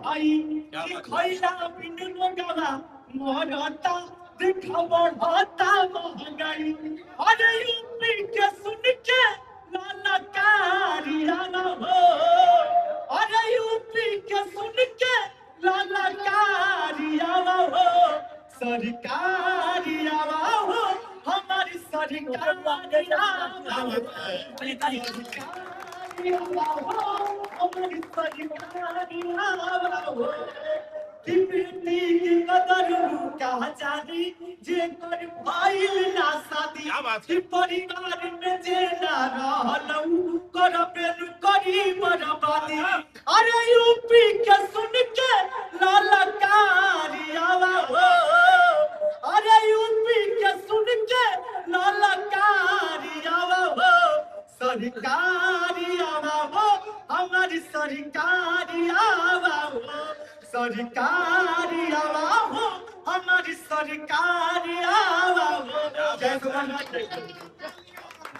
भाई खैला बिनु गला मोहरता देखा बढ़ता महंगाई अरे यूपी के सुन के लालकारिया ना हो अरे यूपी के सुन के लालकारिया ना हो सरकारिया ना हो हमारी सरकारिया ना हो हमारी सरकारिया ना हो बेटी की कदर कहा जानी जे कर भाईल ना शादी परिवार में जे ना रहलऊ कर बेलु करी बर्बादी अरे यूपी के सुन के लालकारिया हो अरे यूपी के सुन के लालकारिया हो सरकारिया हो हमारी सरकारिया हो सरकारी आवाज़ हमारी सरकारी आवाज़ जय